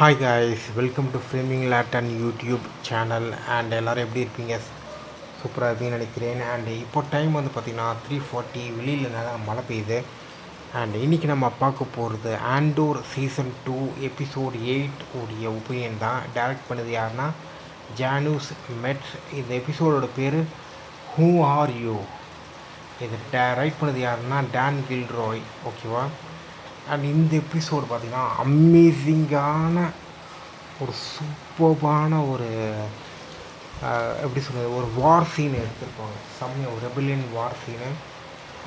Hi guys, welcome to framing late and YouTube channel. And எல்லோரும் எப்படி இருப்பீங்க? சூப்பராக இருப்பீங்கன்னு நினைக்கிறேன். அண்ட் இப்போ டைம் வந்து பார்த்திங்கன்னா 3:40, வெளியில் நல்லா மழை பெய்யுது. அண்ட் இன்றைக்கி நம்ம பார்க்க போகிறது ஆண்டோர் சீசன் 2 எபிசோட் 8 உடைய ஒப்பீனியன் தான். டைரக்ட் பண்ணது யாருன்னா ஜானூஸ் மெட்ஸ். இந்த எபிசோடோட பேர் ஹூ ஆர் யூ. இது ரைட் பண்ணது யாருன்னா டான் கில்ராய். ஓகேவா? அண்ட் இந்த எபிசோடு பார்த்திங்கன்னா அமேசிங்கான ஒரு சூப்பர்பான ஒரு எப்படி சொல்கிறது, ஒரு வார் சீன் எடுத்திருப்பாங்க. செம்மையாக ஒரு ரெபிலியன் வார் சீனு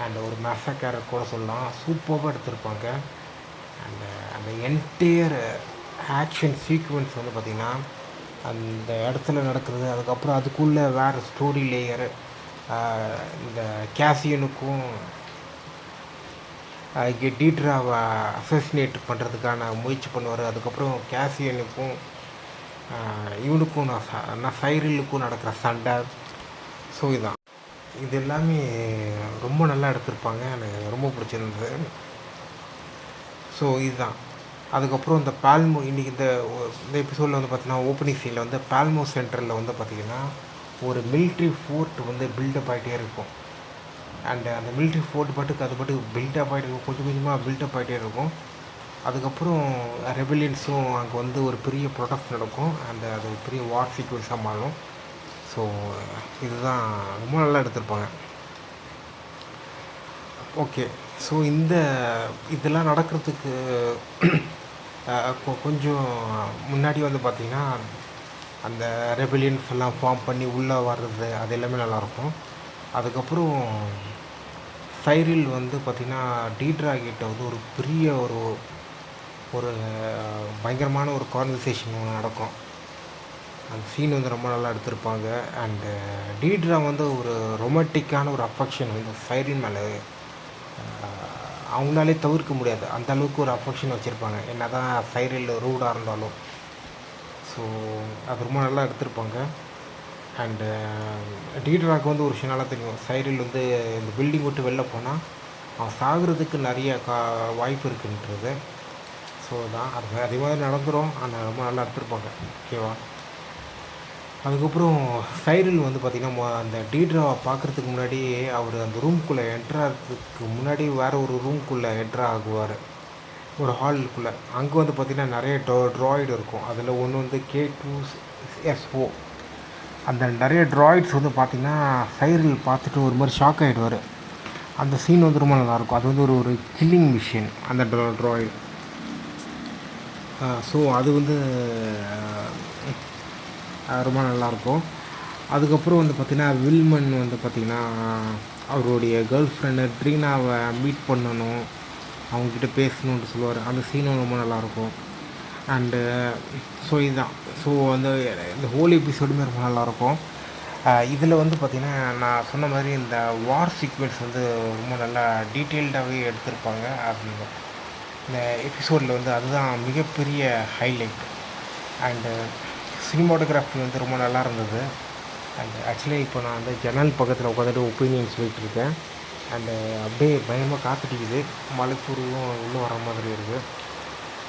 அண்ட் ஒரு மெசக்கர் கூட சொல்லலாம். சூப்பராக எடுத்திருப்பாங்க. அண்ட் அந்த என்டையர் ஆக்ஷன் சீக்வன்ஸ் வந்து பார்த்திங்கன்னா அந்த இடத்துல நடக்கிறது, அதுக்கப்புறம் அதுக்குள்ளே வேறு ஸ்டோரி லேயரு, இந்த கேசியனுக்கும் இங்கே டீட்ராவை அசசினேட் பண்ணுறதுக்கான முயற்சி பண்ணுவார். அதுக்கப்புறம் கேசியனுக்கும் இவனுக்கும் நான் சைரிலுக்கும் நடக்கிற சண்டை. ஸோ இதுதான், இது எல்லாமே ரொம்ப நல்லா எடுத்திருப்பாங்க. எனக்கு ரொம்ப பிடிச்சிருந்தது. ஸோ இதுதான். அதுக்கப்புறம் இந்த பால்மோ இன்றைக்கி இந்த எபிசோடில் வந்து பார்த்திங்கன்னா ஓப்பனிங் சீனில் வந்து பால்மோ சென்டரில் வந்து பார்த்திங்கன்னா ஒரு மிலிட்ரி ஃபோர்ட் வந்து பில்டப் ஆகிட்டே இருக்கும். அண்டு அந்த மிலிட்ரி ஃபோர்ட் பாட்டுக்கு அது பாட்டுக்கு பில்டப் ஆகிட்டு இருக்கும், கொஞ்சம் கொஞ்சமாக பில்டப் ஆகிட்டே இருக்கும். அதுக்கப்புறம் ரெபலியன்ஸும் அங்கே வந்து ஒரு பெரிய ப்ரொடக்ட் நடக்கும். அது ஒரு பெரிய வார் சீக்வன்ஸாக மாறும். ஸோ இதுதான் ரொம்ப நல்லா எடுத்திருப்பாங்க. ஓகே, ஸோ இதெல்லாம் நடக்கிறதுக்கு கொஞ்சம் முன்னாடி வந்து பார்த்திங்கன்னா அந்த ரெபலியன்ஸ் எல்லாம் ஃபார்ம் பண்ணி உள்ளே வர்றது அது எல்லாமே நல்லாயிருக்கும். அதுக்கப்புறம் சைரில் வந்து பார்த்திங்கன்னா டீட்ரா கிட்ட வந்து ஒரு பெரிய ஒரு பயங்கரமான ஒரு கான்வர்சேஷன் ஒன்று நடக்கும். அந்த சீன் வந்து ரொம்ப நல்லா எடுத்திருப்பாங்க. அண்டு டீட்ரா வந்து ஒரு ரொமான்டிக்கான ஒரு அஃபெக்ஷன் வந்து சைரின் மேலே அவங்களாலே தவிர்க்க முடியாது. அந்த அளவுக்கு ஒரு அஃபெக்ஷன் வச்சுருப்பாங்க, என்ன தான் சைரில் ரூடாக இருந்தாலும். ஸோ அது ரொம்ப நல்லா எடுத்திருப்பாங்க. அண்டு டீட்ராக்கு வந்து ஒரு விஷயம் நல்லா தெரியும், சைரில் வந்து இந்த பில்டிங் விட்டு வெளில போனால் அவன் சாகிறதுக்கு நிறைய வாய்ப்பு இருக்குன்றது. ஸோ தான் அதே மாதிரி நடந்துடும். ஆனால் ரொம்ப நல்லா எடுத்துருப்பாங்க. ஓகேவா? அதுக்கப்புறம் சைரில் வந்து பார்த்திங்கன்னா அந்த டீட்ராவை பார்க்குறதுக்கு முன்னாடி அவர் அந்த ரூம்குள்ளே என்ட்ராகிறதுக்கு முன்னாடி வேறு ஒரு ரூம்குள்ளே என்ட்ரா ஆகுவார், ஒரு ஹாலுக்குள்ளே. அங்கே வந்து பார்த்திங்கன்னா நிறைய ட்ராய்டு இருக்கும். அதில் ஒன்று வந்து K2SO. அந்த நிறைய ட்ராய்ட்ஸ் வந்து பார்த்திங்கன்னா சைரில் பார்த்துட்டு ஒரு மாதிரி ஷாக் ஆகிடுவார். அந்த சீன் வந்து ரொம்ப நல்லாயிருக்கும். அது வந்து ஒரு கில்லிங் மிஷின் அந்த ட்ராய்டு. ஸோ அது வந்து ரொம்ப நல்லாயிருக்கும். அதுக்கப்புறம் வந்து பார்த்திங்கன்னா வில்மன் வந்து பார்த்திங்கன்னா அவருடைய கேர்ள் ஃப்ரெண்டு ட்ரீனாவை மீட் பண்ணணும், அவங்கக்கிட்ட பேசணுன்ட்டு சொல்லுவார். அந்த சீனும் ரொம்ப நல்லாயிருக்கும். அண்டு ஸோ இதுதான். ஸோ வந்து இந்த ஹோல் எபிசோடுமே ரொம்ப நல்லாயிருக்கும். இதில் வந்து பார்த்திங்கன்னா நான் சொன்ன மாதிரி இந்த வார் சீக்வென்ஸ் வந்து ரொம்ப நல்லா டீட்டெயில்டாகவே எடுத்திருப்பாங்க. இந்த எபிசோடில் வந்து அதுதான் மிகப்பெரிய ஹைலைட். அண்டு சினிமாட்டோகிராஃபி வந்து ரொம்ப நல்லா இருந்தது. அண்ட் ஆக்சுவலி இப்போ நான் வந்து ஜன்னல் பக்கத்தில் உட்காந்துட்டு ஒப்பீனியன் சொல்லிகிட்ருக்கேன். அண்டு அப்படியே பயமாக காத்துட்டிக்குது, மலைப்பூர்வம் உள்ளே வர மாதிரி இருக்குது.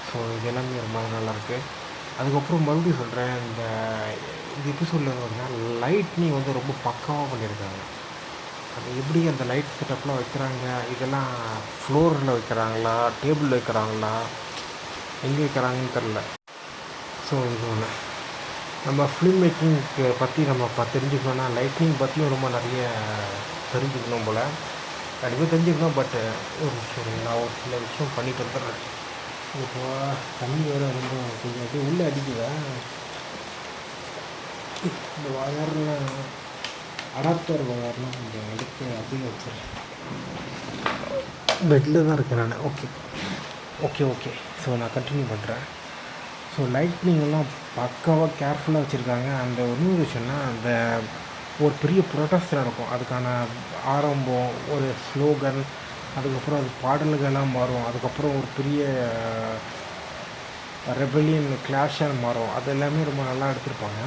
ஸோ இது எல்லாமே ரொம்ப நல்லாயிருக்கு. அதுக்கப்புறம் மறுபடியும் சொல்கிறேன், இந்த எபிசோடில் வந்து பார்த்திங்கன்னா லைட்னிங் வந்து ரொம்ப பக்காவாக பண்ணியிருக்காங்க. அது எப்படி அந்த லைட் செட்டப்லாம் வைக்கிறாங்க, இதெல்லாம் ஃப்ளோரில் வைக்கிறாங்களா, டேபிளில் வைக்கிறாங்களா, எங்கே வைக்கிறாங்கன்னு தெரில. ஸோ இது ஒன்று நம்ம ஃபிலிம் மேக்கிங்க்கு பற்றி நம்ம தெரிஞ்சுக்கணுன்னா லைட்னிங் பற்றியும் ரொம்ப நிறைய தெரிஞ்சுக்கணும் போல். கண்டிப்பாக தெரிஞ்சுக்கணும். பட் நான் ஒரு சில விஷயம் பண்ணிட்டு வந்துடுறேன். இப்போ தண்ணி வேறு ரொம்ப கொஞ்சம் அப்படியே உள்ளே அடிக்குதா, இந்த வயர்லாம் அடாப்டர் வயர்லாம் கொஞ்சம் எடுத்து அப்படியே வச்சுருக்கேன். பெட்டில் தான் இருக்கேன் நான். ஓகே. ஸோ நான் கண்டினியூ பண்ணுறேன். ஸோ லைட்னிங்கெல்லாம் பக்காவாக கேர்ஃபுல்லாக வச்சுருக்காங்க. அந்த இன்னொரு விஷயம்னா அந்த ஒரு பெரிய ப்ரொடெஸ்ட் நடக்கும், அதுக்கான ஆரம்பம் ஒரு ஸ்லோகன், அதுக்கப்புறம் அது பாடல்கள்லாம் மாறும், அதுக்கப்புறம் ஒரு பெரிய ரெபலியன் கிளாஷாக மாறும். அது எல்லாமே ரொம்ப நல்லா எடுத்திருப்பாங்க.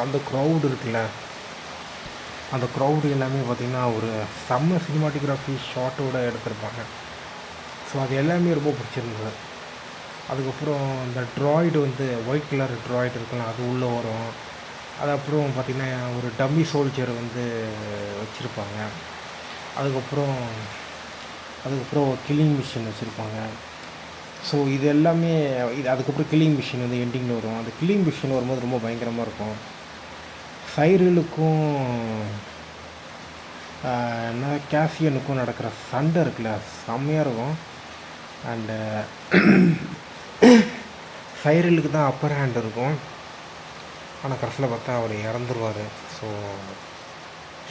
அந்த க்ரௌடு இருக்குல்ல, அந்த க்ரௌடு எல்லாமே பார்த்திங்கன்னா ஒரு செம்ம சினிமாட்டோகிராஃபி ஷாட்டோடு எடுத்திருப்பாங்க. ஸோ அது எல்லாமே ரொம்ப பிடிச்சிருந்தது. அதுக்கப்புறம் இந்த ட்ராய்டு வந்து ஒயிட் கலர் ட்ராய்டு இருக்கலாம், அது உள்ளே வரும். அது அப்புறம் பார்த்திங்கன்னா ஒரு டம்மி சோல்ஜர் வந்து வச்சுருப்பாங்க. அதுக்கப்புறம் அதுக்கப்புறம் கில்லிங் மிஷின் வச்சுருப்பாங்க. ஸோ இது எல்லாமே அதுக்கப்புறம் கில்லிங் மிஷின் வந்து எண்டிங்கில் வரும். அந்த கில்லிங் மிஷின் வரும்போது ரொம்ப பயங்கரமாக இருக்கும். சைரிலுக்கும் என்ன கேசியனுக்கும் நடக்கிற சண்டை இருக்குல்ல, செம்மையாக இருக்கும். அண்டு சைரிலுக்கு தான் அப்பர் ஹேண்ட் இருக்கும். ஆனால் கடைசியில் பார்த்தா அவர் இறந்துருவார். ஸோ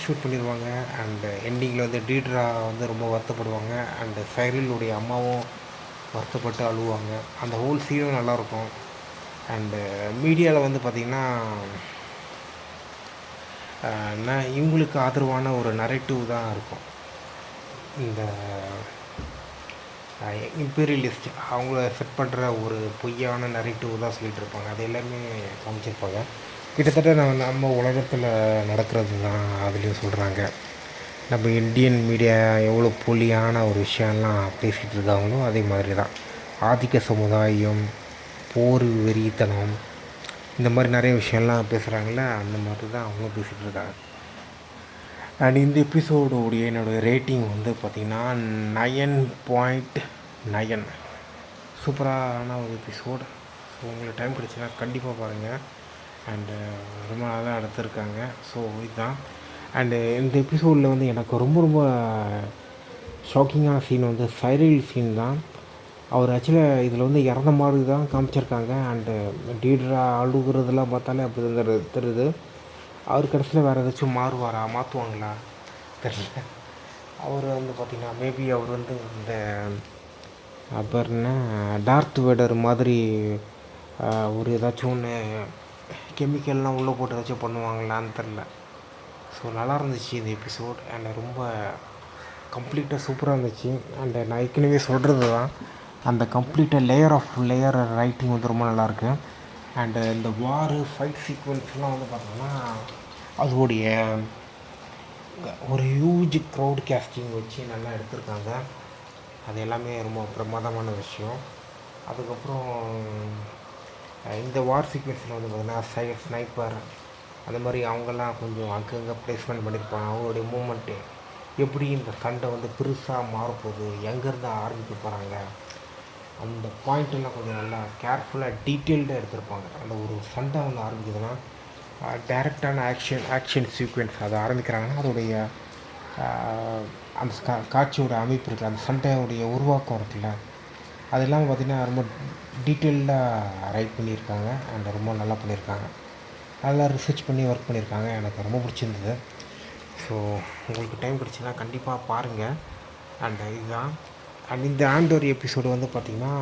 ஷூட் பண்ணிடுவாங்க. அண்டு எண்டிங்கில் வந்து டீட்ரா வந்து ரொம்ப வருத்தப்படுவாங்க. அண்டு சைரிலுடைய அம்மாவும் வருத்தப்பட்டு அழுவாங்க. அந்த ஹோல் சீனும் நல்லாயிருக்கும். அண்டு மீடியாவில் வந்து பார்த்திங்கன்னா இவங்களுக்கு ஆதரவான ஒரு நரேட்டிவ் தான் இருக்கும். இந்த இம்பீரியலிஸ்ட் அவங்கள செட் பண்ணுற ஒரு பொய்யான நரேட்டிவ் தான் சொல்லிகிட்டு இருப்பாங்க. அது எல்லாமே காமிச்சிருப்பாங்க. கிட்டத்தட்ட நம்ம உலகத்தில் நடக்கிறது தான் அதுலேயும் சொல்கிறாங்க. நம்ம இந்தியன் மீடியா எவ்வளோ போலியான ஒரு விஷயம்லாம் பேசிகிட்டு இருக்காங்களோ அதே மாதிரி தான். ஆதிக்க சமுதாயம், போர் வெறித்தனம், இந்த மாதிரி நிறைய விஷயம்லாம் பேசுகிறாங்கள, அந்த மாதிரி தான் அவங்களும் பேசிகிட்டு இருக்காங்க. அண்ட் இந்த எபிசோடோடைய என்னோடய ரேட்டிங் வந்து பார்த்திங்கன்னா 9.9. சூப்பரான ஒரு எபிசோடு. ஸோ உங்களுக்கு டைம் கிடச்சுன்னா கண்டிப்பாக பாருங்கள். அண்டு ரொம்ப நாளாக எடுத்திருக்காங்க. ஸோ இதுதான். அண்டு இந்த எபிசோடில் வந்து எனக்கு ரொம்ப ரொம்ப ஷாக்கிங்கான சீன் வந்து சைரில் சீன் தான். அவர் ஆக்சுவலாக இதில் வந்து இறந்த மாதிரி தான் காமிச்சிருக்காங்க. அண்டு டீட்ரா அழுகுறதெல்லாம் பார்த்தாலே அப்படி தான் தெரியுது. அவர் கடைசியில் வேறு ஏதாச்சும் மாற்றுவாங்களா தெரியல. அவர் வந்து பார்த்திங்கன்னா மேபி அவர் வந்து இந்த அப்புறம்னா டார்த் வேடர் மாதிரி ஒரு ஏதாச்சும் ஒன்று கெமிக்கல்லாம் உள்ளே போட்டு ஏதாச்சும் பண்ணுவாங்களான்னு தெரில. ஸோ நல்லா இருந்துச்சு இந்த எபிசோட். அண்ட் ரொம்ப கம்ப்ளீட்டாக சூப்பராக இருந்துச்சு. அண்டு நான் ஏற்கனவே சொல்கிறது தான், அந்த கம்ப்ளீட்டாக லேயர் ரைட்டிங் வந்து ரொம்ப நல்லாயிருக்கு. அண்டு இந்த வாரு ஃபைட் சீக்வன்ஸ்லாம் வந்து பார்த்திங்கன்னா அதோடைய ஒரு ஹியூஜ் க்ரௌட் கேஸ்டிங் வச்சு நல்லா எடுத்திருக்காங்க. அது எல்லாமே ரொம்ப பிரமாதமான விஷயம். அதுக்கப்புறம் இந்த வார் சீக்வன்ஸில் வந்து பார்த்திங்கன்னா ஸ்னைப்பர் அந்த மாதிரி அவங்கெல்லாம் கொஞ்சம் அங்கங்கே ப்ளேஸ்மெண்ட் பண்ணியிருப்பாங்க. அவங்களுடைய மூமெண்ட்டு எப்படி இந்த சண்டை வந்து பெருசாக மாறப்போகுது, எங்கேருந்து ஆரம்பிக்க போகிறாங்க, அந்த பாயிண்ட்டெல்லாம் கொஞ்சம் நல்லா கேர்ஃபுல்லாக டீட்டெயில்டாக எடுத்திருப்பாங்க. அந்த ஒரு சண்டை வந்து ஆரம்பிக்குதுன்னா டைரக்டான ஆக்ஷன் சீக்வென்ஸ் அதை ஆரம்பிக்கிறாங்கன்னா அதோடைய அந்த காட்சியோட அமைப்பு இருக்குது, அந்த சண்டையோடைய உருவாக்கம் இருக்குல்ல, அது இல்லாமல் பார்த்திங்கன்னா ரொம்ப டீட்டெயில்டாக ரைட் பண்ணியிருக்காங்க. அண்ட் ரொம்ப நல்லா பண்ணியிருக்காங்க. அதெல்லாம் ரிசர்ச் பண்ணி ஒர்க் பண்ணியிருக்காங்க. எனக்கு ரொம்ப பிடிச்சிருந்தது. ஸோ உங்களுக்கு டைம் கிடச்சுன்னா கண்டிப்பாக பாருங்கள். அண்ட் இதுதான். அண்ட் இந்த ஆண்டோர் எபிசோடு வந்து பார்த்திங்கன்னா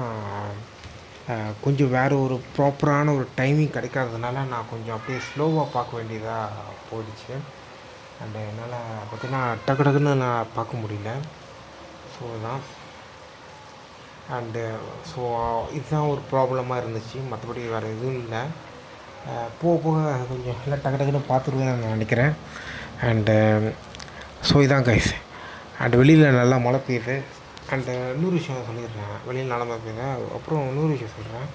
கொஞ்சம் வேறு ஒரு ப்ராப்பரான ஒரு டைமிங் கிடைக்காததுனால நான் கொஞ்சம் அப்படியே ஸ்லோவாக பார்க்க வேண்டியதாக போயிடுச்சு. அண்டு என்னால் பார்த்திங்கன்னா டக்குன்னு நான் பார்க்க முடியல. ஸோ இதுதான். அண்டு ஸோ இதுதான் ஒரு ப்ராப்ளமாக இருந்துச்சு. மற்றபடி வேறு எதுவும் இல்லை. போக போக கொஞ்சம் எல்லாம் டக்குன்னு பார்த்துருவேன்னு நான் நினைக்கிறேன். அண்டு ஸோ இதான் கைஸ். அண்டு வெளியில் நல்லா மழை பெய்யுது. அண்டு இன்னொரு விஷயம் சொல்லிடுறேன், வெளியில் நல்லா மழை பெய்யுது. அப்புறம் இன்னொரு விஷயம் சொல்கிறேன்,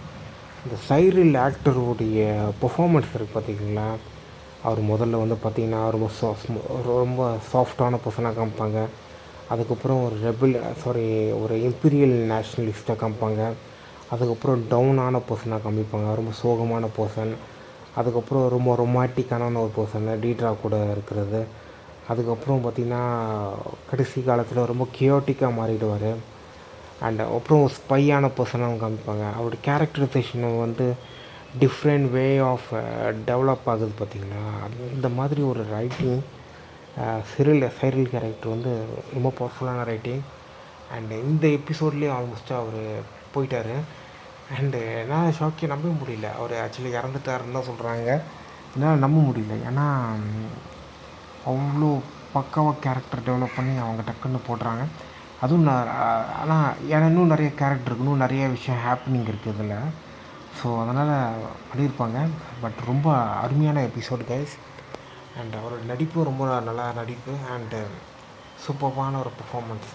இந்த சைரில் ஆக்டருடைய பெர்ஃபார்மன்ஸ் இருக்குது பார்த்திங்களா. அவர் முதல்ல வந்து பார்த்திங்கன்னா ரொம்ப சாஃப்டான பர்சனாக காமிப்பாங்க. அதுக்கப்புறம் ஒரு இம்பீரியல் நேஷ்னலிஸ்ட்டாக காமிப்பாங்க. அதுக்கப்புறம் டவுனான பர்சனாக காமிப்பாங்க, ரொம்ப சோகமான பர்சன். அதுக்கப்புறம் ரொம்ப ரொமான்டிக்கான ஒரு பர்சன் டீட்ரா கூட இருக்கிறது. அதுக்கப்புறம் பார்த்திங்கன்னா கடைசி காலத்தில் ரொம்ப கியோட்டிக்காக மாறிடுவார். அண்ட் அப்புறம் ஒரு ஸ்பையான பர்சனாகவும் காமிப்பாங்க. அவருடைய கேரக்டரைசேஷன் வந்து டிஃப்ரெண்ட் வே ஆஃப் டெவலப் ஆகுது பார்த்திங்களா. இந்த மாதிரி ஒரு ரைட்டிங் சைரில் கேரக்டர் வந்து ரொம்ப பவர்ஃபுல்லான ரைட்டிங். அண்டு இந்த எபிசோட்லேயும் ஆல்மோஸ்ட்டாக அவர் போயிட்டார். அண்டு நான் ஷாக்கே நம்ப முடியல, அவர் ஆக்சுவலி இறந்துட்டாருன்னு தான் சொல்கிறாங்க. என்னால் நம்ப முடியல. ஏன்னா அவ்வளோ பக்காவாக கேரக்டர் டெவலப் பண்ணி அவங்க டக்குன்னு போடுறாங்க. அதுவும் ஆனால் இன்னும் நிறைய கேரக்டர் இருக்குது, இன்னும் நிறைய விஷயம் ஹேப்பனிங் இருக்குது இதில். ஸோ அதனால் பண்ணியிருப்பாங்க. பட் ரொம்ப அருமையான எபிசோடு கைஸ். அண்ட் அவரோட நடிப்பு ரொம்ப நல்லா நடிப்பு. அண்டு சூப்பர்வான ஒரு பர்ஃபார்மன்ஸ்.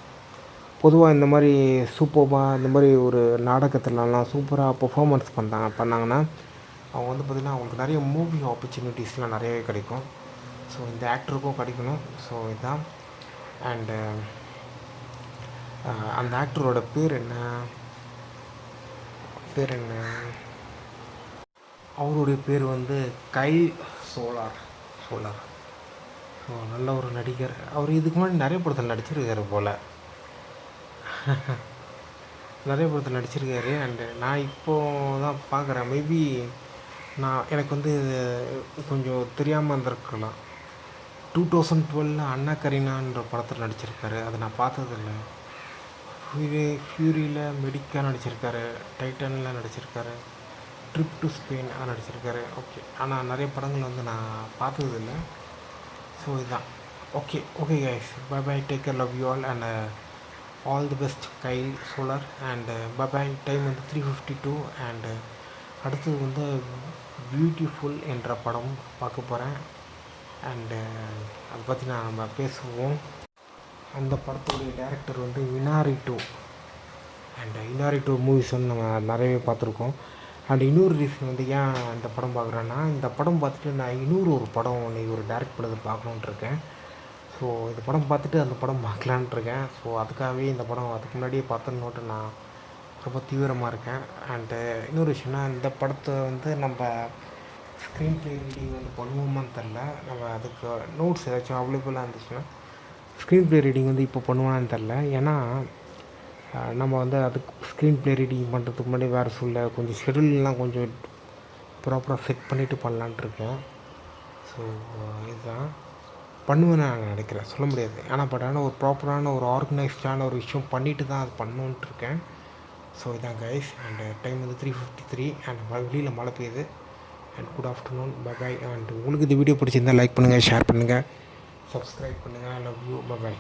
பொதுவாக இந்த மாதிரி சூப்பர்பாக இந்த மாதிரி ஒரு நாடகத்துலலாம் சூப்பராக பெர்ஃபார்மன்ஸ் பண்ணாங்கன்னா அவங்க வந்து பார்த்திங்கன்னா அவங்களுக்கு நிறைய மூவி ஆப்பர்ச்சுனிட்டிஸ்லாம் நிறையவே கிடைக்கும். ஸோ இந்த ஆக்டருக்கும் கிடைக்கணும். ஸோ இதுதான். அண்டு அந்த ஆக்டரோட பேர் என்ன அவருடைய பேர் வந்து கைல் சோலார். ஸோ நல்ல ஒரு நடிகர். அவர் இதுக்கு முன்னாடி நிறைய படத்தில் நடிச்சிருக்காரு போல். நிறைய படத்தில் நடிச்சிருக்காரு. அண்டு நான் இப்போது தான் பார்க்குறேன். மேபி எனக்கு வந்து கொஞ்சம் தெரியாமல் இருந்திருக்கலாம். 2012 அண்ணா கரீனான்ற படத்தில் நடிச்சிருக்காரு. அதை நான் பார்த்ததில்ல. ஃபியூரியில் மெடிக்கா நடிச்சிருக்காரு. டைட்டனில் நடிச்சிருக்காரு. ட்ரிப் டு ஸ்பெயின் நடிச்சிருக்காரு. ஓகே, ஆனால் நிறைய படங்கள் வந்து நான் பார்த்ததில்ல. ஸோ இதுதான். Okay guys, bye bye, take care, love you all and all the best Kyle Soller. And bye bye. Time வந்து 3:52. அண்டு அடுத்தது வந்து பியூட்டிஃபுல் என்ற படம் பார்க்க போகிறேன். அண்டு அதை பற்றி நம்ம பேசுவோம். அந்த படத்துடைய டேரக்டர் வந்து இனாரிட்டோ. அண்ட் இனாரிட்டோ மூவிஸ் வந்து நம்ம நிறையவே பார்த்துருக்கோம். அண்ட் இன்னொரு ரீசன் வந்து ஏன் இந்த படம் பார்க்குறேன்னா, இந்த படம் பார்த்துட்டு நான் ஒரு படம் ஒரு டேரக்ட் பண்ணது பார்க்கணுன்ட்டு இருக்கேன். ஸோ இந்த படம் பார்த்துட்டு அந்த படம் பார்க்கலான்ட்டு இருக்கேன். ஸோ அதுக்காகவே இந்த படம் அதுக்கு முன்னாடியே பார்த்துன்னுட்டு நான் ரொம்ப தீவிரமாக இருக்கேன். அண்டு இன்னொரு விஷயம்னா, இந்த படத்தை வந்து நம்ம ஸ்க்ரீன் ப்ளே ரீடிங் வந்து பண்ணுவோமான்னு தெரில. நம்ம அதுக்கு நோட்ஸ் ஏதாச்சும் அவைலபிளாக இருந்துச்சுன்னா ஸ்க்ரீன் ப்ளே ரீடிங் வந்து இப்போ பண்ணுவான்னு தெரில. ஏன்னா நம்ம வந்து அதுக்கு ஸ்க்ரீன் ப்ளே ரீடிங் பண்ணுறதுக்கு முன்னாடி வேறு கொஞ்சம் ஷெடியூல்லாம் கொஞ்சம் ப்ராப்பராக செட் பண்ணிவிட்டு பண்ணலான்ட்ருக்கேன். ஸோ இதுதான் பண்ணுவேன்னு நான் நினைக்கிறேன். சொல்ல முடியாது. ஆனால் ஒரு ப்ராப்பரான ஒரு ஆர்கனைஸ்டான ஒரு விஷயம் பண்ணிவிட்டு தான் அது பண்ணணுன்ட்டு இருக்கேன். ஸோ இதான் கைஸ். அண்ட் டைம் வந்து 3:53. அண்ட் வெளியில் மழை பெய்யுது. And good afternoon, bye bye. And உங்களுக்கு இந்த வீடியோ பிடிச்சிருந்தால் லைக் பண்ணுங்கள், ஷேர் பண்ணுங்கள், சப்ஸ்கிரைப் பண்ணுங்கள். Love you, bye by.